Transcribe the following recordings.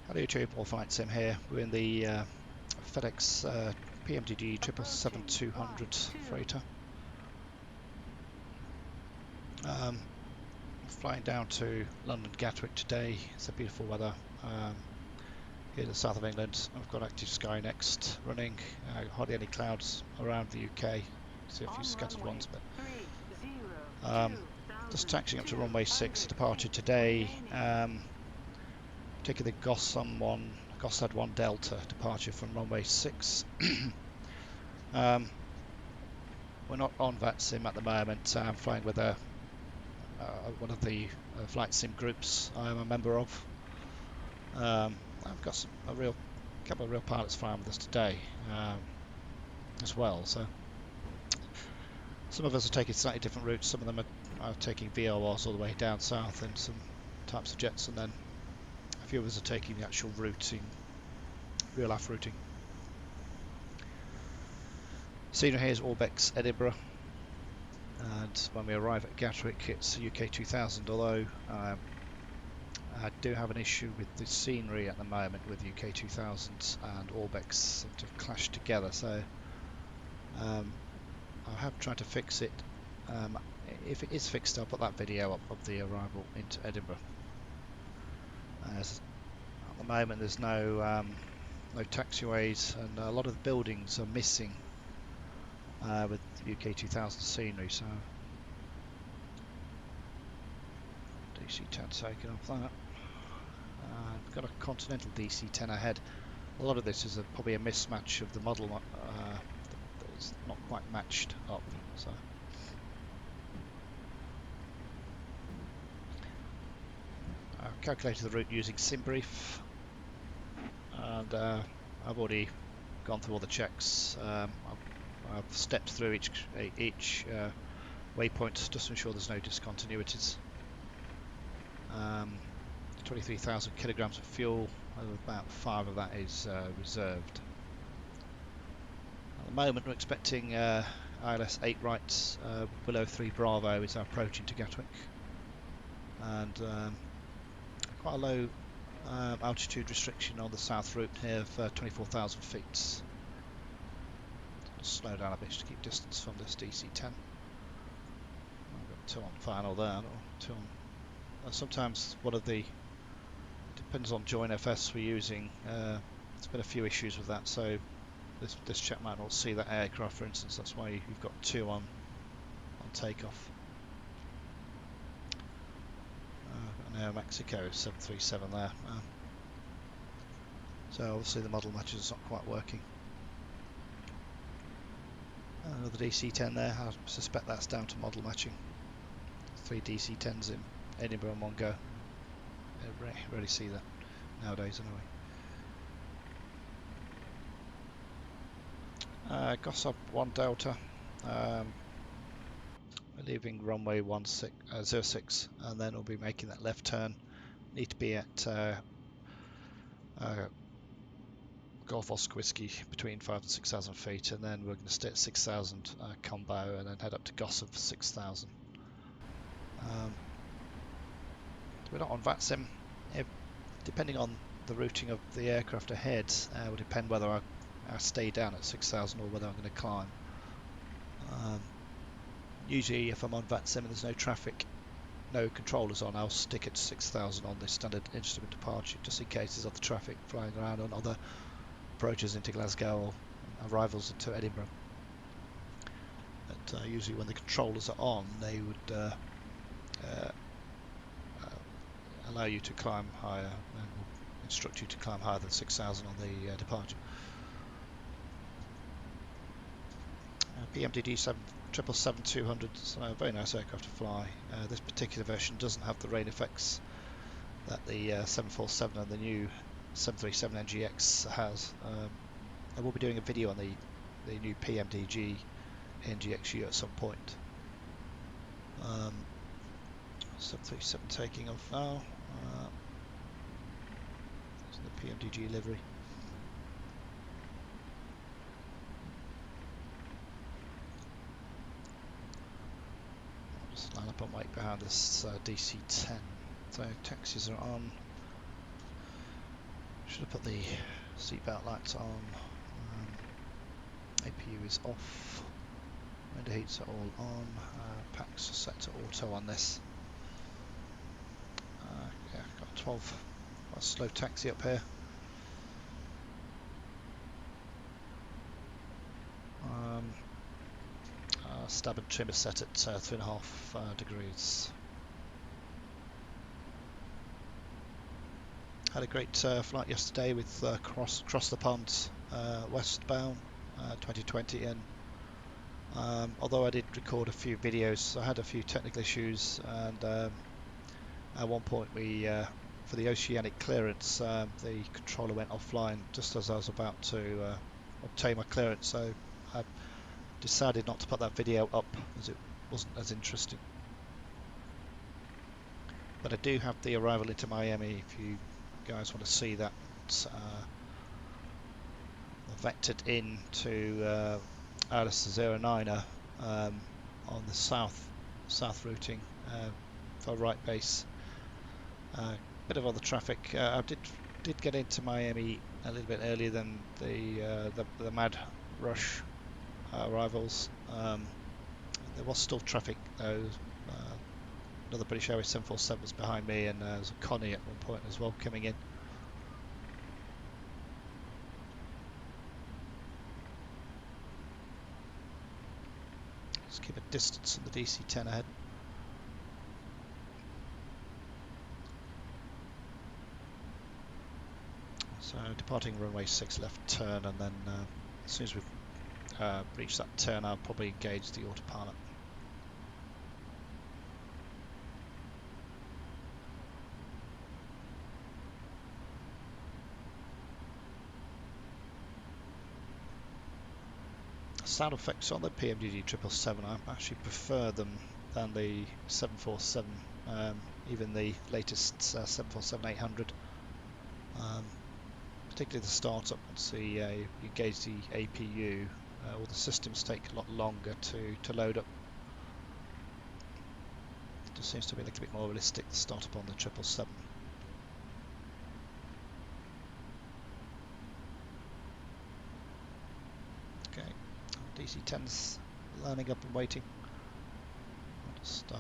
Hello YouTube, all flight sim here. We're in the Fedex PMDG 777-200 freighter. Flying down to London Gatwick today. It's a beautiful weather here in the south of England. I've got active sky next running. Hardly any clouds around the UK. See a few scattered ones, but just taxiing up to runway 6 departure today. Taking the GOSAM1D Delta departure from runway 6. We're not on VATSIM at the moment. I'm flying with one of the flight sim groups I'm a member of. I've got a couple of real pilots flying with us today as well. So some of us are taking slightly different routes. Some of them are taking VORs all the way down south in some types of jets, and then a few of us are taking the actual routing, real AF routing. Scenery here is ORBX Edinburgh, and when we arrive at Gatwick it's UK 2000, although I do have an issue with the scenery at the moment with UK 2000 and ORBX seem to have clashed together, so I have tried to fix it. If it is fixed, I'll put that video up of the arrival into Edinburgh. As at the moment there's no taxiways, and a lot of the buildings are missing with UK 2000 scenery, so DC-10 taking off that. We've got a Continental DC-10 ahead. A lot of this is probably a mismatch of the model that is not quite matched up. So I've calculated the route using SimBrief, and I've already gone through all the checks. I've stepped through each waypoint just to ensure there's no discontinuities. 23,000 kilograms of fuel, about 5 of that is reserved. At the moment we're expecting ILS 8 right, below 3 Bravo is our approach into Gatwick, and quite a low altitude restriction on the south route here for 24,000 feet. Just slow down a bit to keep distance from this DC-10. I've got 2 on final there, or 2 on. Sometimes one of the, depends on join FS we're using, there's been a few issues with that, so this chap might not see that aircraft, for instance. That's why you've got 2 on takeoff. Now Mexico 737 there, so obviously the model matches is not quite working. Another DC-10 there. I suspect that's down to model matching. 3 DC-10s in Edinburgh in one go. I rarely see that nowadays anyway. GOSAM1D Delta. We're leaving runway 06, and then we'll be making that left turn. Need to be at Golf Oscar Whiskey between 5,000 and 6,000 feet, and then we're going to stay at 6,000 combo, and then head up to GOSAM for 6,000. We're not on VATSIM. Depending on the routing of the aircraft ahead, will depend whether I stay down at 6,000 or whether I'm going to climb. Usually if I'm on VATSIM and there's no traffic, no controllers on, I'll stick at 6,000 on the standard instrument departure, just in case there's other traffic flying around on other approaches into Glasgow or arrivals into Edinburgh. But usually when the controllers are on, they would allow you to climb higher and instruct you to climb higher than 6,000 on the departure. PMDG 777-200, so a very nice aircraft to fly. This particular version doesn't have the rain effects that the 747 and the new 737 NGX has. I will be doing a video on the new PMDG NGXU at some point. 737 taking off now. There's the PMDG livery. I'll just line up and wait behind this DC-10. So taxis are on. Should have put the seatbelt lights on. APU is off. Window heats are all on. Packs are set to auto on this. Yeah, got 12. Got a slow taxi up here. Stab and trim is set at 3.5 degrees. Had a great flight yesterday with cross the pond westbound 2020, and although I did record a few videos, I had a few technical issues, and at one point we for the oceanic clearance the controller went offline just as I was about to obtain my clearance, so I decided not to put that video up as it wasn't as interesting. But I do have the arrival into Miami if you guys want to see that. Vectored into Alice 09er on the south routing for right base. Bit of other traffic. I did get into Miami a little bit earlier than the mad rush arrivals. There was still traffic though. Another British Airways 747 was behind me, and there was a Connie at one point as well coming in. Just keep a distance on the DC-10 ahead. So departing runway 6 left turn, and then as soon as we've reached that turn, I'll probably engage the autopilot. Sound effects on the PMDG 777, I actually prefer them than the 747, even the latest 747-800. Particularly the startup, once you engage the APU, all the systems take a lot longer to load up. It just seems to be a little bit more realistic, the startup on the 777. Okay. DC-10's lining up and waiting. Lot of stuff.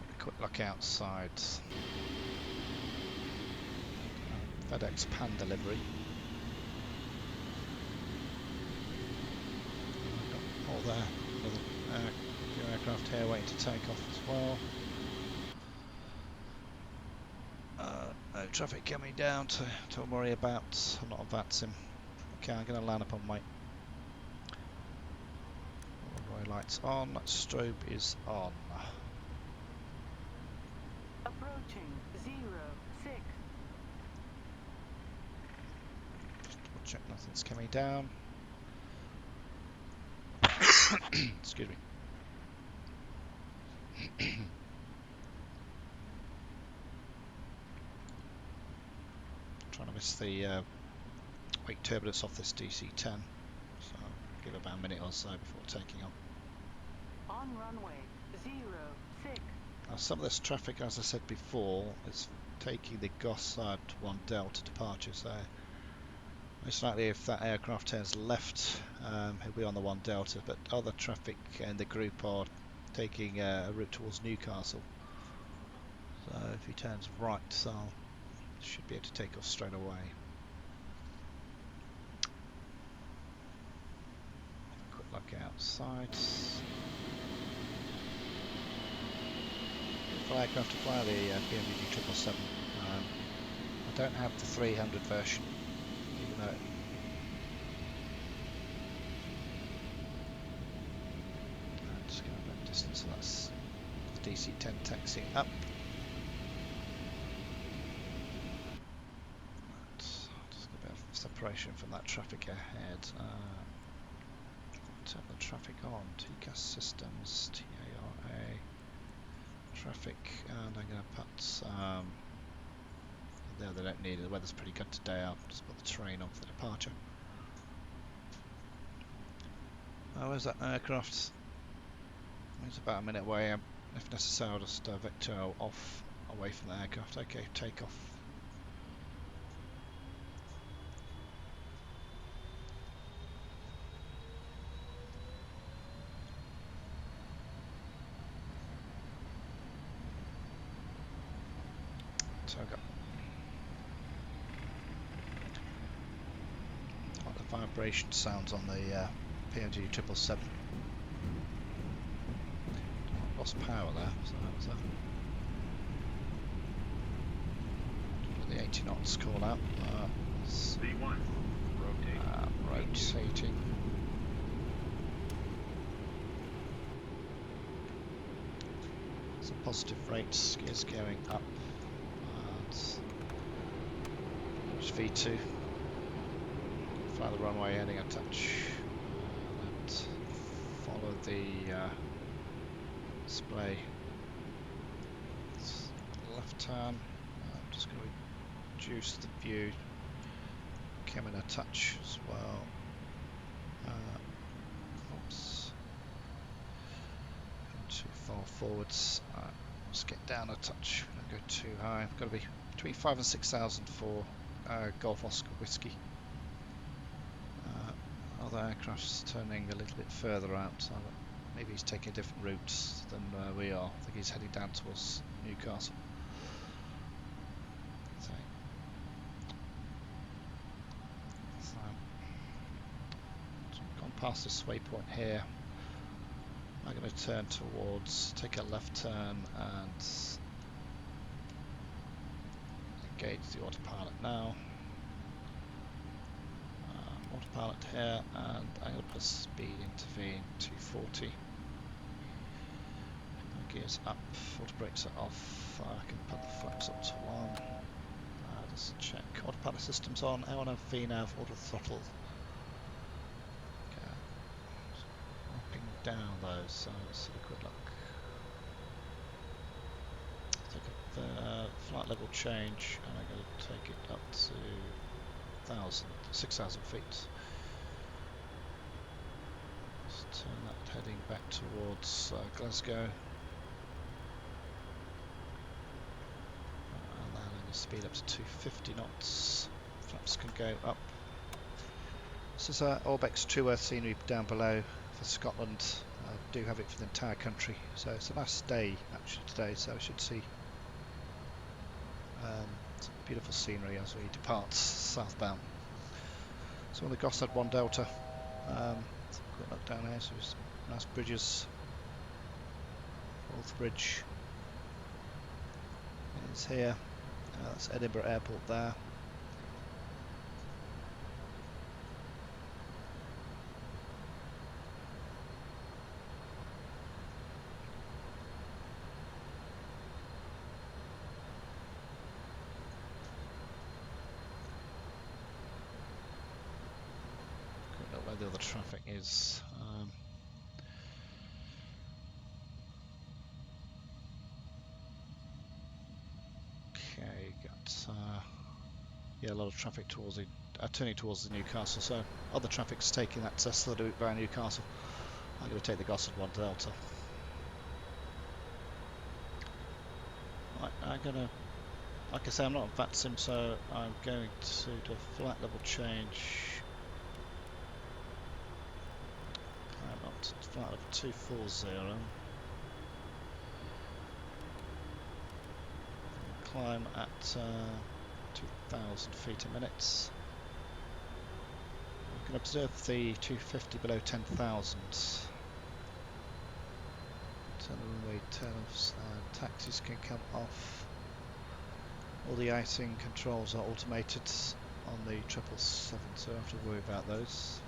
A quick look outside. Fedex pan delivery. Got all there. Another few aircraft here waiting to take off as well. No traffic coming down to worry about. I'm not a VATSIM. Okay, I'm going to land up on my lights on. Strobe is on. Approaching 06. Just double check nothing's coming down. Excuse me. Trying to miss the wake turbulence off this DC-10, so I'll give it about a minute or so before taking off. On runway 06. Now some of this traffic, as I said before, is taking the GOSAM1D Delta departure, so most likely if that aircraft turns left, he'll be on the 1 Delta, but other traffic in the group are taking a route towards Newcastle. So if he turns right, so should be able to take off straight away. Quick look outside. Beautiful aircraft to fly, the PMDG 777. I don't have the 300 version, even though just going a bit distance, so that's the DC-10 taxiing up. Just a bit of separation from that traffic ahead. Turn the traffic on. TCAS systems, TARA, traffic, and I'm going to put there, they don't need it, the weather's pretty good today. I'll just put the train on for the departure. Where's that aircraft? It's about a minute away. If necessary, I'll just vector off away from the aircraft. Okay, take off. So I've got like the vibration sounds on the PMDG 777. Lost power there, so that was the 80 knots call out. V1, Rotating. So positive rates, gears going up. V2. Fly the runway, heading a touch. And follow the display. Left turn. I'm just going to reduce the view. Come in a touch as well. Oops. Too far forwards. Let's get down a touch. Don't go too high. I've got to be between 5,000 and 6,000 for Golf Oscar Whiskey. Other aircraft's turning a little bit further out, so maybe he's taking a different route than we are. I think he's heading down towards Newcastle. So gone past this waypoint here. I'm going to turn towards, take a left turn and engage the autopilot now. Autopilot here, and I'm going to put speed into V 240. Gears up, auto brakes are off. I can put the flaps up to 1. Just check autopilot systems on. L1 VNAV, auto throttle. Okay. Dropping down those, so let's have a quick look. Take a flight level change, and I'm going to take it up to 6,000 feet. Let's turn that heading back towards Glasgow. And then I'm going to speed up to 250 knots. Flaps can go up. This is ORBX TrueEarth scenery down below for Scotland. I do have it for the entire country. So it's the last day actually today, so I should see some beautiful scenery as we depart southbound. So on the GOSAM1D Delta, quick look down here, so there's nice bridges. Fourth bridge is here, that's Edinburgh Airport there. Where the other traffic is. Okay, got yeah, a lot of traffic towards the turning towards the Newcastle. So other traffic's taking that Tesla route via Newcastle. I'm going to take the GOSAM1D Delta. Right, I'm going to, like I say, I'm not on VATSIM, so I'm going to do a flight level change. I'm up to flight level 240. Climb at 2,000 feet a minute. You can observe the 250 below 10,000. Turn the runway, turn-offs, taxis can come off. All the icing controls are automated on the 777, so I don't have to worry about those.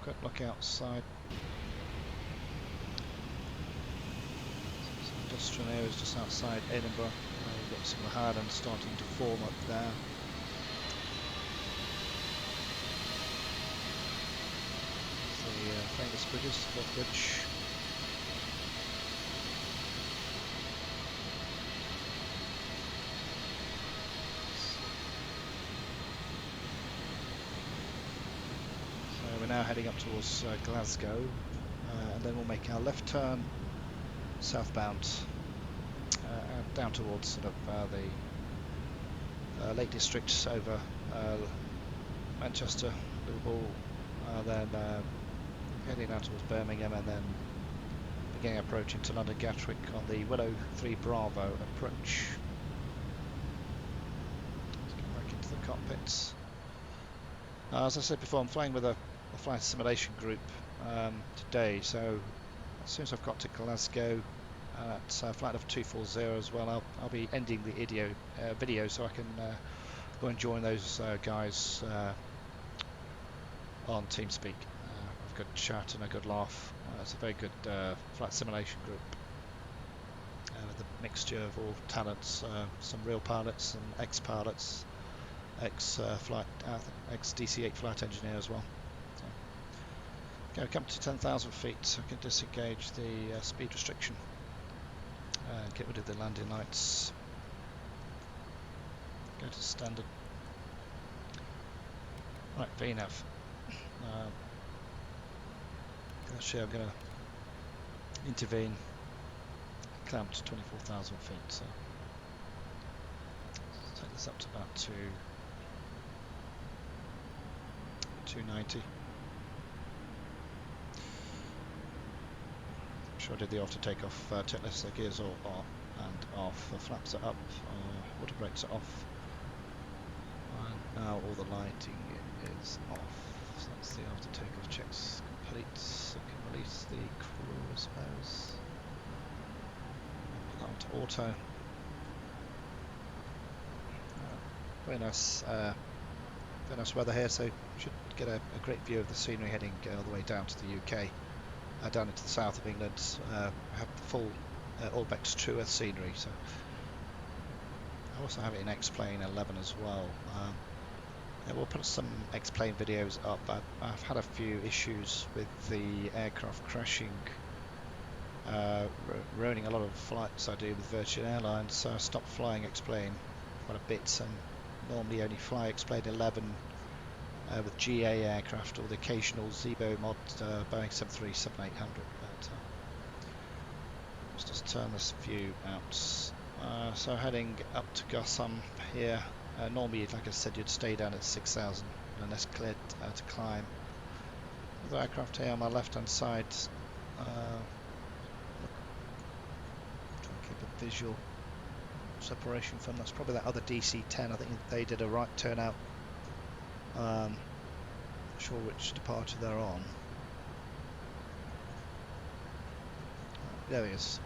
Quick look outside. Some industrial areas just outside Edinburgh. We've got some of the Highlands starting to form up there. The famous bridges, Fourth Bridge. So we're now heading up towards Glasgow, and then we'll make our left turn southbound down towards sort of the Lake District over Manchester, Liverpool, then heading down towards Birmingham, and then beginning approaching to London Gatwick on the Willow 3 Bravo approach. Let's get back into the cockpits. As I said before, I'm flying with a flight simulation group today, so as soon as I've got to Glasgow at flight level 240 as well, I'll be ending the video so I can go and join those guys on TeamSpeak. I've got a chat and a good laugh. It's a very good flight simulation group with a mixture of all talents, some real pilots and ex-pilots, ex-DC-8 flight engineer as well. So, come to 10,000 feet, so I can disengage the speed restriction, get rid of the landing lights, go to standard. Right, VNAV. Actually, I'm going to intervene, clamp to 24,000 feet, so let's take this up to about 290. I'm sure I did the after takeoff checklist. The gears are on and off, the flaps are up, water brakes are off, and now all the lighting is off. So that's the after takeoff checks complete. So I can release the crew, I suppose. Put that onto auto. Very nice weather here, so should get a great view of the scenery heading all the way down to the UK, down into the south of England. Have the full ORBX TrueEarth scenery. So I also have it in X-Plane 11 as well. We'll put some X-Plane videos up. I've had a few issues with the aircraft crashing, ruining a lot of flights I do with Virgin Airlines, so I stopped flying X-Plane quite a bit, and normally only fly X-Plane 11 with GA aircraft or the occasional Zebo mod Boeing 737-800. But let's just turn this view out. So heading up to GOSAM here. Normally, like I said, you'd stay down at 6,000 and that's cleared to climb. The aircraft here on my left hand side, trying to keep a visual separation from, that's probably that other DC-10. I think they did a right turnout. Not sure which departure they're on. There he is.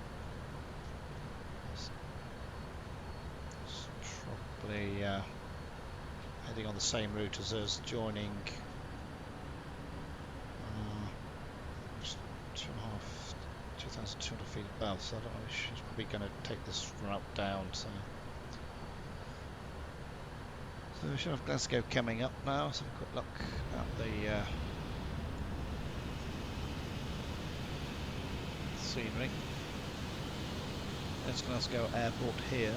Probably heading on the same route as us, joining 2,200 feet above, so I don't know if she's probably going to take this route down. So we should have Glasgow coming up now. Let's have a quick look at the scenery. There's Glasgow Airport here.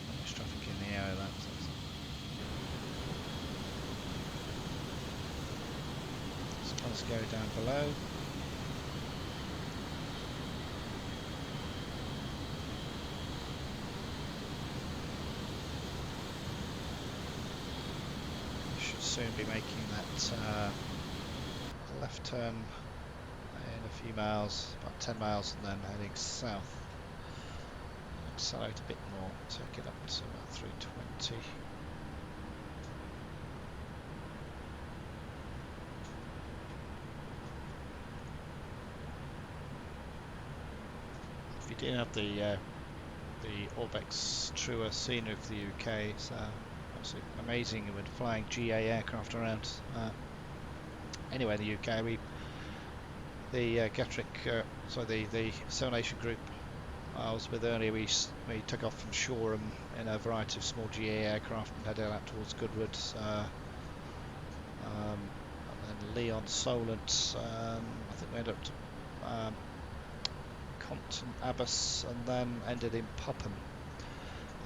There's traffic in the area. So let's go down below. Soon be making that left turn in a few miles, about 10 miles, and then heading south. Accelerate a bit more, take it up to about 320. If you do have the ORBX TrueEarth scenery for the UK, it's absolutely amazing when flying GA aircraft around. Anyway, in the UK, the Gatwick, the simulation group I was with earlier, we took off from Shoreham in a variety of small GA aircraft and headed out towards Goodwood, and then Leon, Solent. I think we ended up to Compton, Abbas, and then ended in Pupham,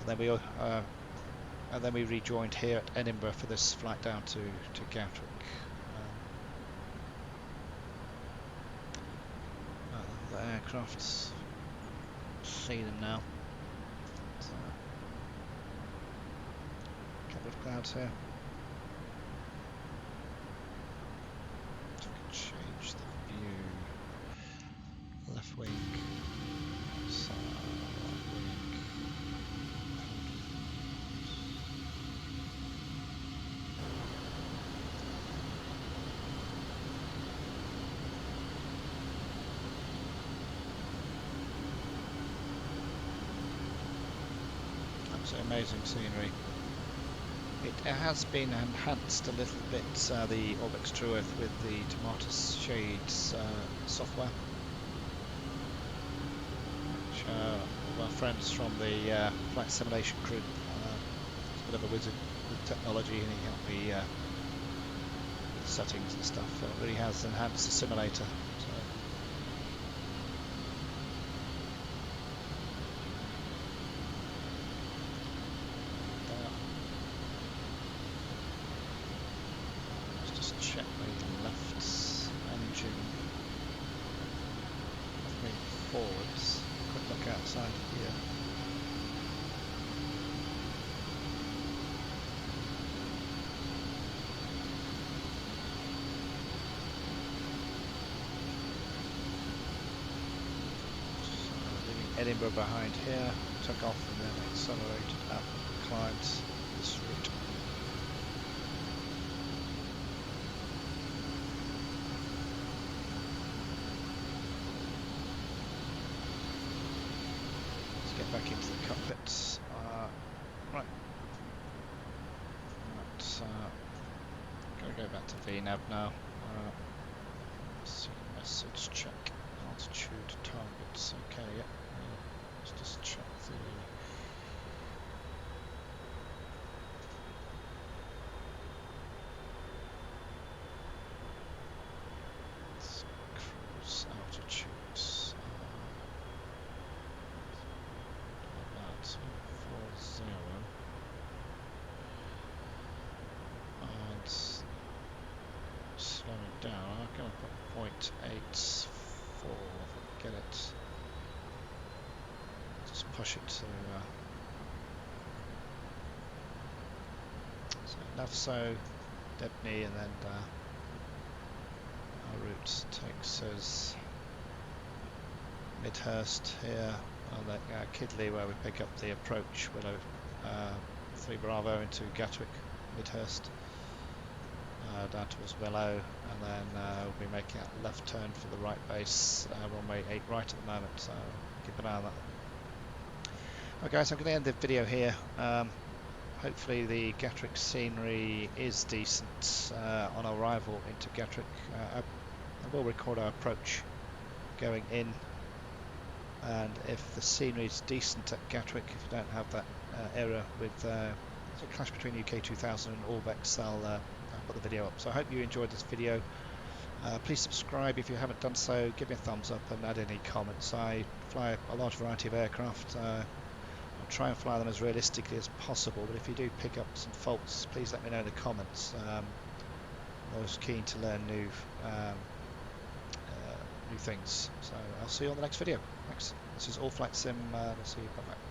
and then we rejoined here at Edinburgh for this flight down to Gatwick. The aircrafts, see them now. So, a couple of clouds here. Change the view. Left wing. Side, right wing. Absolutely amazing scenery. It has been enhanced a little bit, the ORBX TrueEarth, with the tomato shades software, which all of our friends from the flight simulation crew, he's a bit of a wizard with technology, and he helped me with settings and stuff. It really has enhanced the simulator. So. Check the left engine, moving forwards. Quick look outside here. So leaving Edinburgh behind here, took off and then accelerated up, climbed this route. Get back into the cockpits. Right. Gonna go back to VNAV now. See message check. Altitude targets. Okay, yeah. Let's just check the. Cruise altitudes. 240 and slowing down. I'm going to put 0.84 if I get it. Just push it to so Navso, Debney, and then our route takes us Midhurst here. On the Kidley, where we pick up the approach Willow 3 Bravo into Gatwick, Midhurst, down towards Willow, and then we'll be making that left turn for the right base, runway 8 right at the moment, so keep an eye on that. Okay guys, I'm going to end the video here. Hopefully the Gatwick scenery is decent on arrival into Gatwick. I will record our approach going in. And if the scenery is decent at Gatwick, if you don't have that error with the clash between UK 2000 and ORBX, I'll put the video up. So I hope you enjoyed this video. Please subscribe if you haven't done so, give me a thumbs up and add any comments. I fly a large variety of aircraft. I'll try and fly them as realistically as possible, but if you do pick up some faults, please let me know in the comments. I'm always keen to learn new things. So I'll see you on the next video. Thanks. This is All Flight Sim. I'll see you. Bye bye.